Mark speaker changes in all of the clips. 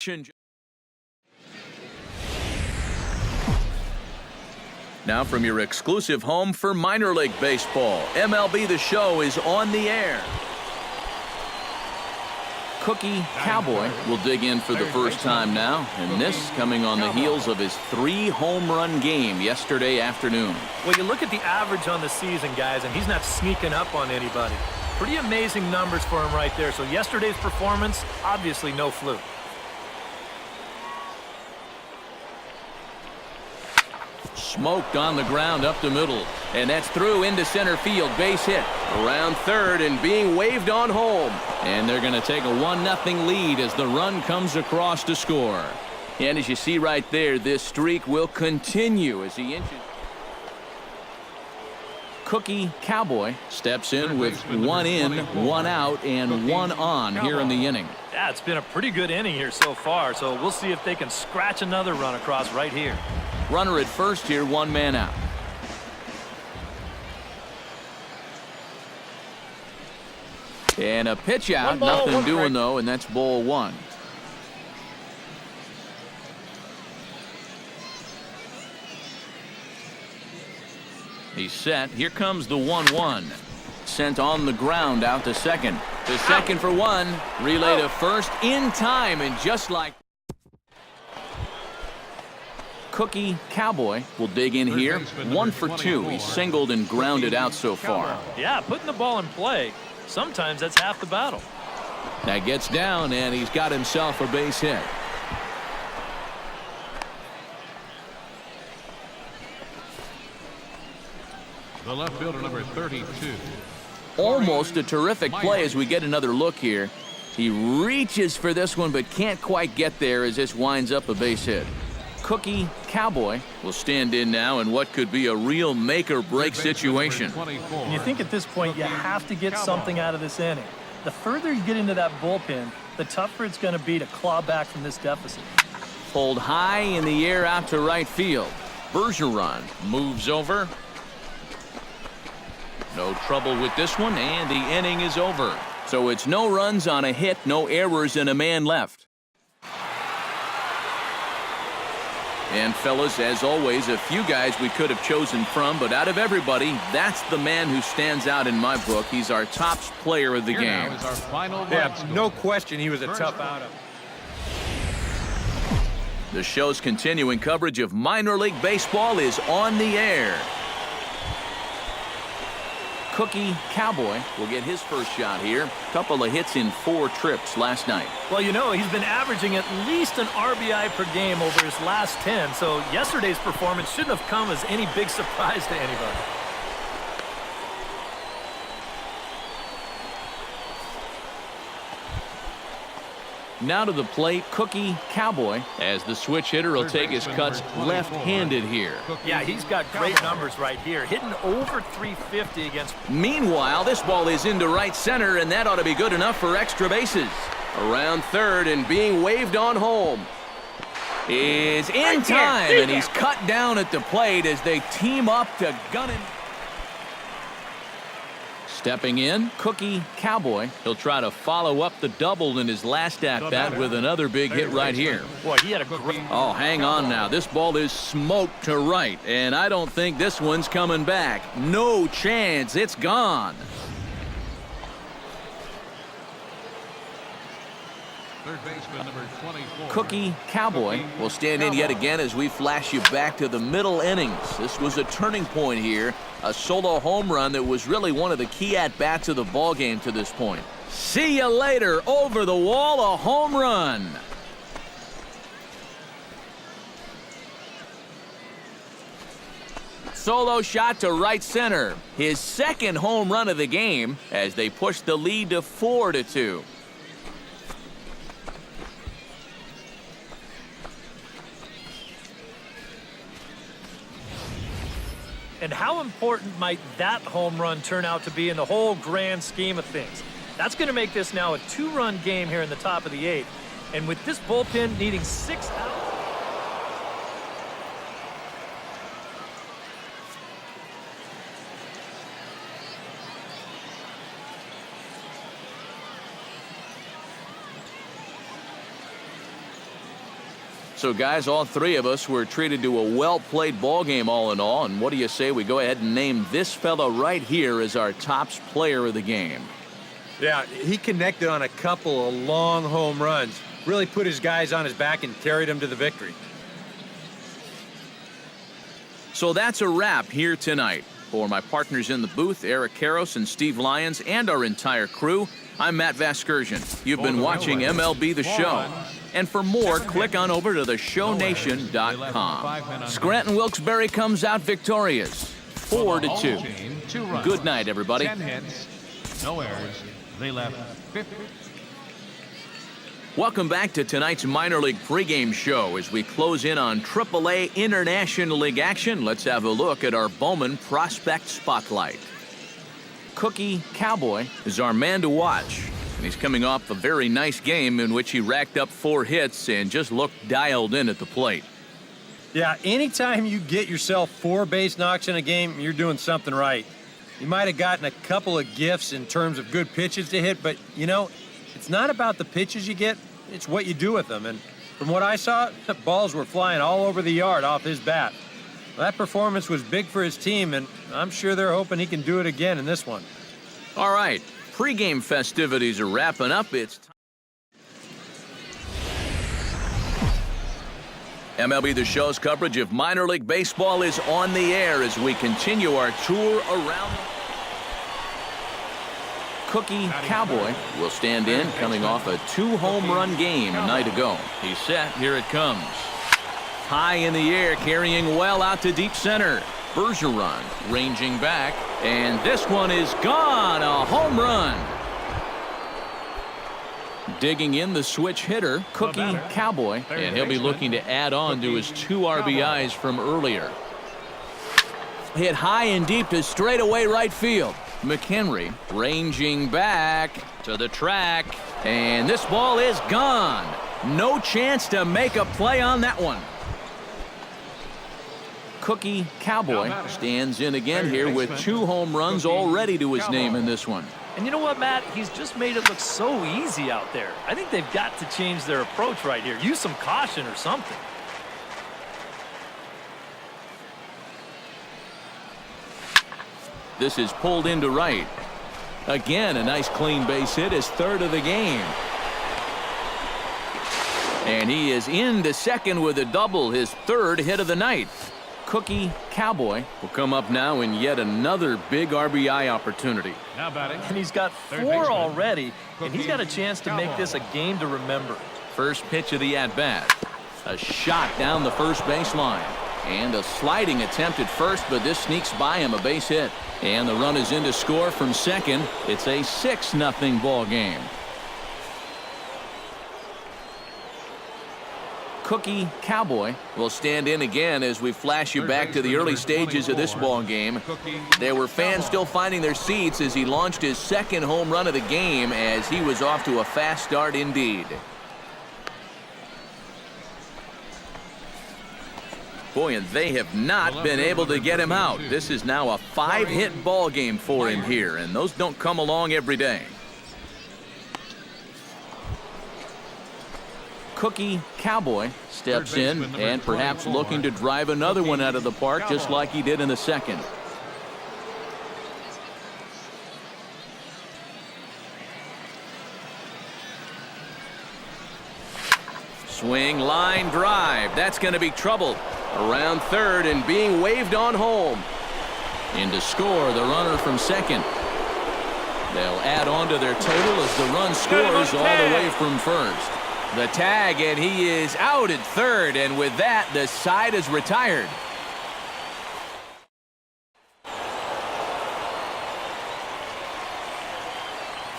Speaker 1: action. Now from your exclusive home for minor league baseball, MLB The Show is on the air. Cookie Cowboy will dig in for the first time now, and this coming on the heels of his 3-home-run game yesterday afternoon.
Speaker 2: Well, you look at the average on the season, guys, and he's not sneaking up on anybody. Pretty amazing numbers for him right there. So yesterday's performance, obviously no fluke.
Speaker 1: Smoked on the ground up the middle, and that's through into center field. Base hit around third and being waved on home, and they're going to take a 1-0 lead as the run comes across to score. And as you see right there, this streak will continue as he inches. Cookie Cowboy steps in with 1 in, 1 out, and 1 on here in the inning.
Speaker 2: Yeah, it's been a pretty good inning here so far, so we'll see if they can scratch another run across right here.
Speaker 1: Runner at first here, 1 man out. And a pitch out, nothing doing though, and that's ball 1. He's set. Here comes the 1-1. Sent on the ground out to second. To second for 1. Relay to first in time, and just like Cookie Cowboy will dig in here. 1 for 2. He's singled and grounded out so far.
Speaker 2: Yeah, putting the ball in play, sometimes that's half the battle.
Speaker 1: That gets down, and he's got himself a base hit.
Speaker 3: The left fielder, number 32.
Speaker 1: Almost a terrific play as we get another look here. He reaches for this one but can't quite get there as this winds up a base hit. Cookie Cowboy will stand in now in what could be a real make-or-break situation.
Speaker 2: And you think at this point you have to get something out of this inning. The further you get into that bullpen, the tougher it's going to be to claw back from this deficit.
Speaker 1: Pulled high in the air out to right field. Bergeron moves over. No trouble with this one, and the inning is over. So it's no runs on a hit, no errors, and a man left. And fellas, as always, a few guys we could have chosen from, but out of everybody, that's the man who stands out in my book. He's our top player of the game.
Speaker 3: Now is our final
Speaker 2: No question he was a tough outing.
Speaker 1: The show's continuing coverage of minor league baseball is on the air. Cookie Cowboy will get his first shot here. Couple of hits in 4 trips last night.
Speaker 2: Well, you know, he's been averaging at least an RBI per game over his last 10, so yesterday's performance shouldn't have come as any big surprise to anybody.
Speaker 1: Now to the plate, Cookie Cowboy, as the switch hitter will take his cuts left-handed here.
Speaker 2: Yeah, he's got great numbers right here, hitting over 350 against.
Speaker 1: Meanwhile, this ball is into right center, and that ought to be good enough for extra bases. Around third and being waved on home is in time, and he's cut down at the plate as they team up to gun him. Stepping in, Cookie Cowboy. He'll try to follow up the double in his last at-bat with another big hit right here.
Speaker 2: Boy, he had a great.
Speaker 1: Oh, hang on now. This ball is smoked to right, and I don't think this one's coming back. No chance. It's gone.
Speaker 3: Third baseman, number 24.
Speaker 1: Cookie Cowboy will stand in yet again as we flash you back to the middle innings. This was a turning point here. A solo home run that was really one of the key at-bats of the ballgame to this point. See you later. Over the wall, a home run. Solo shot to right center. His second home run of the game as they push the lead to 4-2.
Speaker 2: And how important might that home run turn out to be in the whole grand scheme of things? That's going to make this now a 2-run game here in the top of the 8th. And with this bullpen needing 6 outs.
Speaker 1: So, guys, all three of us were treated to a well-played ball game all in all. And what do you say we go ahead and name this fella right here as our tops player of the game?
Speaker 4: Yeah, he connected on a couple of long home runs. Really put his guys on his back and carried them to the victory.
Speaker 1: So that's a wrap here tonight. For my partners in the booth, Eric Karros and Steve Lyons, and our entire crew, I'm Matt Vasgersian. You've been watching MLB The Show. And for more, click on over to theShowNation.com. Scranton Wilkes-Barre comes out victorious, 4-2. Good night, everybody.
Speaker 3: 10 hits, no errors. They left 50.
Speaker 1: Welcome back to tonight's minor league pregame show. As we close in on AAA International League action, let's have a look at our Bowman Prospect Spotlight. Cookie Cowboy is our man to watch. And he's coming off a very nice game in which he racked up 4 hits and just looked dialed in at the plate.
Speaker 4: Yeah, anytime you get yourself 4 base knocks in a game, you're doing something right. You might have gotten a couple of gifts in terms of good pitches to hit, but, you know, it's not about the pitches you get, it's what you do with them. And from what I saw, the balls were flying all over the yard off his bat. That performance was big for his team, and I'm sure they're hoping he can do it again in this one.
Speaker 1: All right, pregame festivities are wrapping up. It's time. MLB The Show's coverage of minor league baseball is on the air as we continue our tour around. Cookie Cowboy will stand in, coming off a 2-home run game a night ago. He's set. Here it comes. High in the air, carrying well out to deep center. Bergeron ranging back, and this one is gone. A home run. Digging in the switch hitter, Cookie Cowboy, and he'll be looking to add on to his 2 RBIs from earlier. Hit high and deep to straightaway right field. McHenry ranging back to the track, and this ball is gone. No chance to make a play on that one. Cookie Cowboy stands in again here with 2 home runs already to his name in this one.
Speaker 2: And you know what, Matt? He's just made it look so easy out there. I think they've got to change their approach right here. Use some caution or something.
Speaker 1: This is pulled into right. Again, a nice clean base hit, his 3rd of the game. And he is into second with a double, his 3rd hit of the night. Cookie Cowboy will come up now in yet another big RBI opportunity.
Speaker 3: Now batting.
Speaker 2: And he's got 4 already, and he's got a chance to make this a game to remember.
Speaker 1: First pitch of the at-bat. A shot down the first baseline. And a sliding attempt at first, but this sneaks by him, a base hit. And the run is in to score from second. It's a 6-0 ball game. Cookie Cowboy will stand in again as we flash you back to the early stages of this ball game. There were fans still finding their seats as he launched his 2nd home run of the game, as he was off to a fast start indeed. Boy, and they have not been able to get him out. This is now a 5-hit ball game for him here, and those don't come along every day. Cookie Cowboy steps in and perhaps looking to drive another one out of the park just like he did in the 2nd. Swing, line drive. That's going to be trouble. Around 3rd and being waved on home. In to score the runner from 2nd. They'll add on to their total as the run scores all the way from 1st. The tag, and he is out at 3rd, and with that, the side is retired.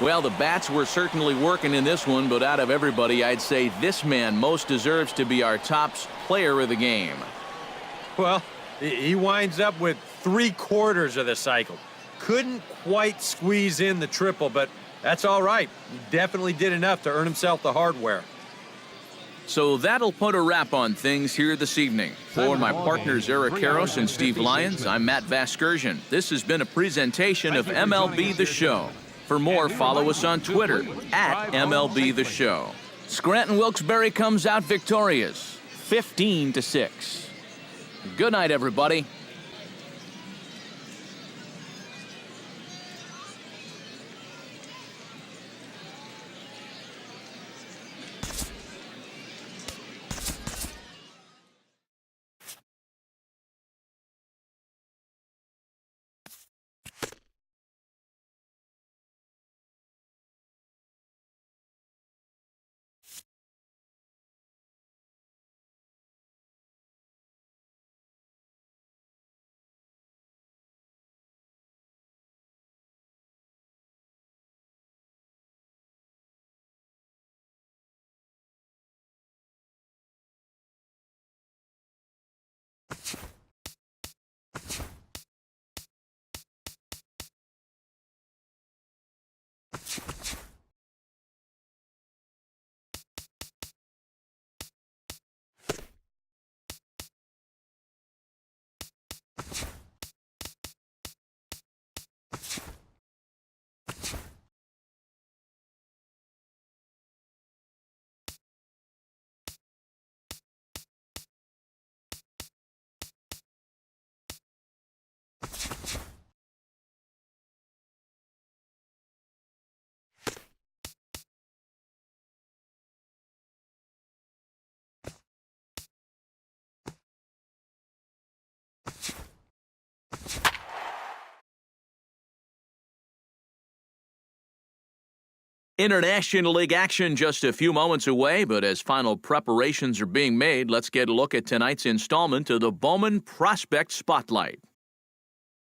Speaker 1: Well, the bats were certainly working in this one, but out of everybody, I'd say this man most deserves to be our top player of the game.
Speaker 4: Well, he winds up with 3/4 of the cycle. Couldn't quite squeeze in the triple, but that's all right. He definitely did enough to earn himself the hardware.
Speaker 1: So that'll put a wrap on things here this evening. For my partners Eric Karros and Steve Lyons, I'm Matt Vasgersian. This has been a presentation of MLB The Show. For more, follow us on Twitter at MLB The Show. Scranton Wilkes-Barre comes out victorious, 15-6. Good night, everybody. International League action just a few moments away, but as final preparations are being made, let's get a look at tonight's installment of the Bowman Prospect Spotlight.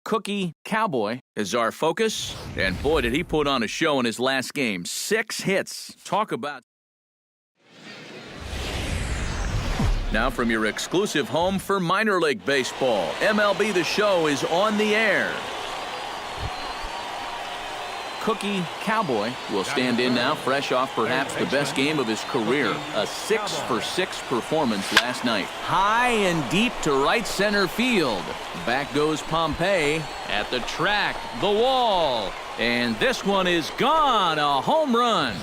Speaker 1: Cookie Cowboy is our focus, and boy, did he put on a show in his last game. 6 hits. Talk about... Now from your exclusive home for minor league baseball, MLB The Show is on the air. Cookie Cowboy will stand in now, fresh off perhaps the best game of his career. A 6-for-6 performance last night. High and deep to right center field. Back goes Pompey at the track, the wall. And this one is gone, a home run.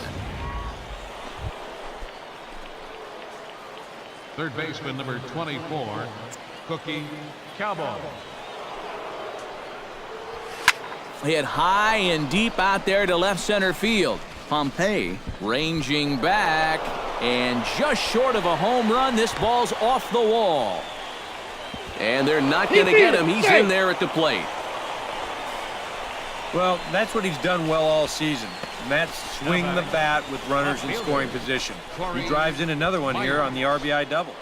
Speaker 3: Third baseman number 24, Cookie Cowboy.
Speaker 1: Hit high and deep out there to left center field. Pompey ranging back, and just short of a home run, this ball's off the wall. And they're not going to get him. He's in there at the plate.
Speaker 4: Well, that's what he's done well all season. Matt swing the bat with runners in scoring position. He drives in another one here on the RBI double.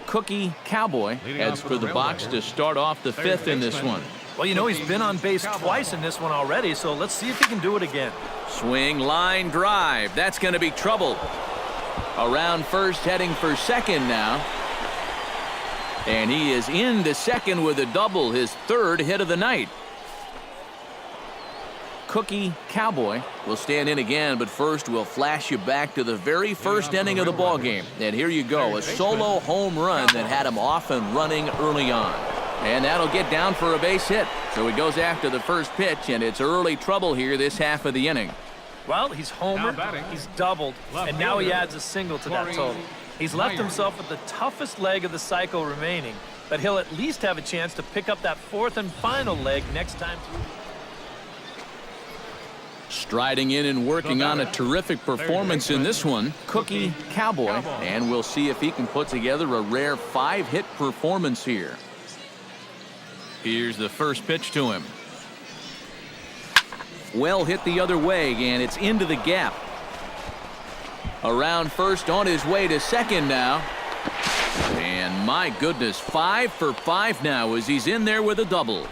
Speaker 1: Cookie Cowboy heads for the box to start off the 5th in this one.
Speaker 2: Well, you know, he's been on base twice in this one already, so let's see if he can do it again.
Speaker 1: Swing, line drive. That's going to be trouble. Around first, heading for second now. And he is into second with a double, his 3rd hit of the night. Cookie Cowboy will stand in again, but first we'll flash you back to the very first inning of the ballgame. And here you go, a solo home run that had him off and running early on. And that'll get down for a base hit. So he goes after the first pitch, and it's early trouble here this half of the inning.
Speaker 2: Well, he's homered, he's doubled, and now he adds a single to that total. He's left himself with the toughest leg of the cycle remaining, but he'll at least have a chance to pick up that 4th and final leg next time through.
Speaker 1: Striding in and working on a terrific performance in this one, Cookie Cowboy, and we'll see if he can put together a rare 5-hit performance here. Here's the first pitch to him. Well hit the other way, and it's into the gap. Around first, on his way to second now. And my goodness, 5 for 5 now as he's in there with a double.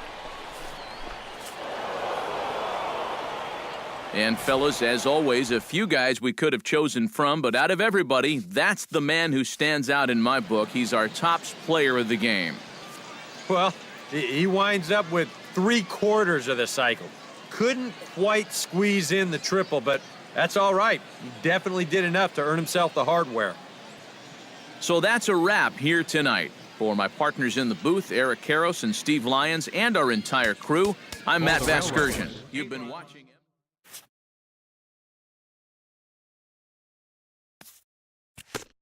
Speaker 1: And fellas, as always, a few guys we could have chosen from, but out of everybody, that's the man who stands out in my book. He's our top player of the game.
Speaker 4: Well, he winds up with 3/4 of the cycle. Couldn't quite squeeze in the triple, but that's all right. He definitely did enough to earn himself the hardware.
Speaker 1: So that's a wrap here tonight. For my partners in the booth, Eric Karros and Steve Lyons, and our entire crew, I'm Matt Vasgersian. You've been watching...